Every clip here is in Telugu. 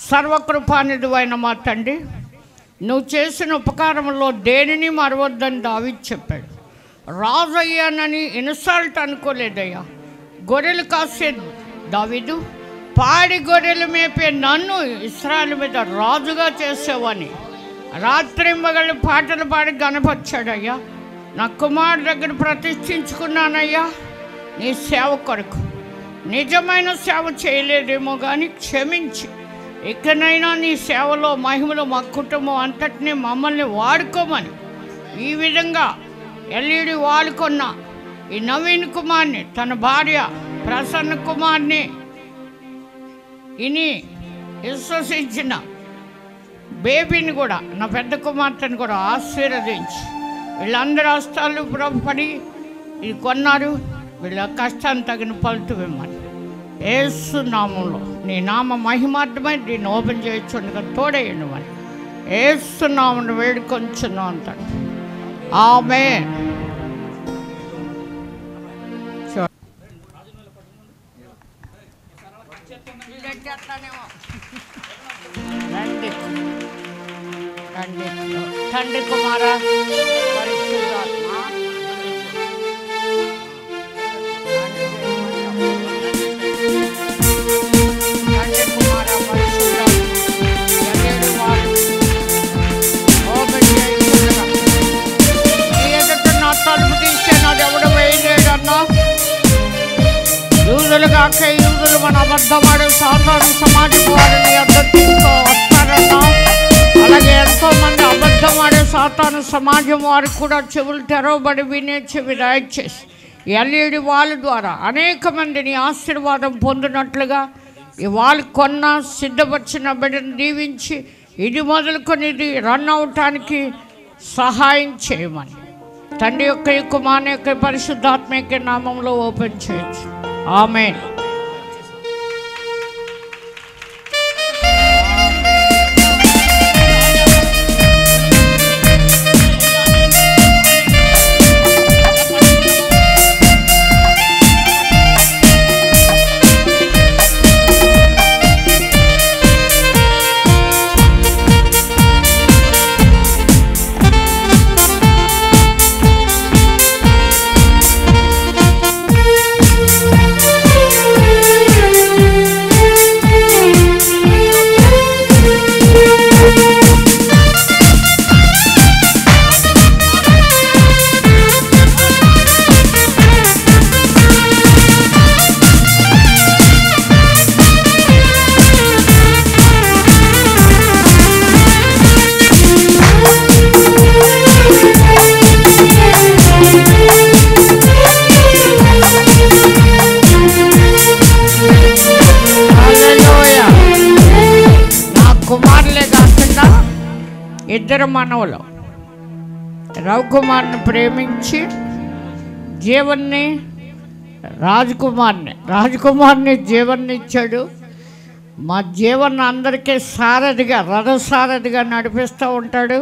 సర్వకృపానిధివైన మా తండ్రి, నువ్వు చేసిన ఉపకారంలో దేనిని మరవద్దని దావీదు చెప్పాడు. రాజు అయ్యానని ఇన్సల్ట్ అనుకోలేదయ్యా. గొర్రెలు కాసే దావీదు పాడి గొర్రెలు మేపే నన్ను ఇశ్రాయేలు మీద రాజుగా చేసేవని రాత్రి మగళ్ళు పాటలు పాడి గణపరిచాడయ్యా. నా కుమారుడి దగ్గర ప్రతిష్ఠించుకున్నానయ్యా నీ సేవ కొరకు. నిజమైన సేవ చేయలేదేమో కానీ క్షమించి ఇకనైనా నీ సేవలో మహిమలో మా కుటుంబం అంతటినీ మమ్మల్ని వాడుకోమని ఈ విధంగా ఎల్ఈడి వాడుకున్న ఈ నవీన్ కుమార్ని, తన భార్య ప్రసన్న కుమార్ని ఇని విశ్వసించిన బేబీని కూడా, నా పెద్ద కుమార్తెను కూడా ఆశీర్వదించి వీళ్ళందరూ హస్తాలు పడి ఇది కొన్నారు. వీళ్ళ కష్టాన్ని తగిన ఫలితం ఇవ్వమని యేసు నామంలో నీ నామ మహిమార్థమై దీన్ని ఓపెన్ చేయొచ్చుండగా తోడేయండి అని యేసు నామను వేడుకొంచున్నాం అంటాడు. ఆమేన్. తండ్రి కుమార పరిశుద్ధాత్మ తలుపు తీసేనాడు ఎవడు వేయలేడన్నా. యూదులు కాక యూదులు మన అబద్ధమాడు సాతాను సమాజం వారిని అర్థించుకో వస్తారన్నా. అలాగే ఎంతోమంది అబద్ధమాడే సాతాను సమాజం వారికి కూడా చెవులు తెరవబడి వినే చెవి దయచేసి ఎల్ఈడి వాళ్ళ ద్వారా అనేక మందిని ఆశీర్వాదం పొందినట్లుగా ఈ వాళ్ళు కొన్న సిద్ధపరిచిన బిడ్డను దీవించి ఇది మొదలుకొని ఇది రన్ అవటానికి సహాయం చేయమని తండ్రి యొక్క కుమారుని యొక్క పరిశుద్ధాత్మ యొక్క నామంలో ఓపెన్ చేయొచ్చు. ఆమేన్. ఇద్దరు మనవలు రవికుమార్ని ప్రేమించి జీవన్ని రాజకుమార్ని జీవన్ని ఇచ్చాడు. మా జీవన్ని అందరికీ సారథిగా రథసారథిగా నడిపిస్తూ ఉంటాడు.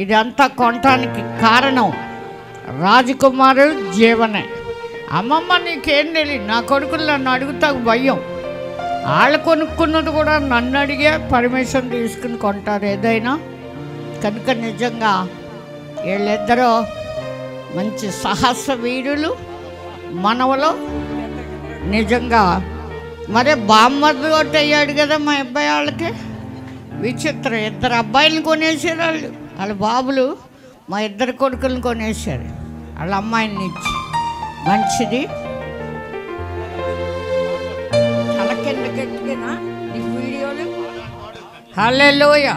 ఇదంతా కొనటానికి కారణం రాజకుమారు జీవనే. అమ్మమ్మ నీకేం తెలియదు, నా కొడుకులు నన్ను అడుగుతా భయం. వాళ్ళు కొనుక్కున్నది కూడా నన్ను అడిగే పర్మిషన్ తీసుకుని కొంటారు ఏదైనా. కనుక నిజంగా వీళ్ళిద్దరూ మంచి సాహస వీరులు మనవలు. నిజంగా మరి బామ్మది ఒకటి అయ్యాడు కదా మా అబ్బాయి వాళ్ళకి. విచిత్రం, ఇద్దరు అబ్బాయిలను కొనేసారు వాళ్ళు. వాళ్ళ బాబులు మా ఇద్దరు కొడుకులను కొనేసారు వాళ్ళ అమ్మాయిని ఇచ్చి. మంచిది. తలకెందుకు ఎట్టుకున్నా ఈ వీడియోలు. హల్లెలూయా.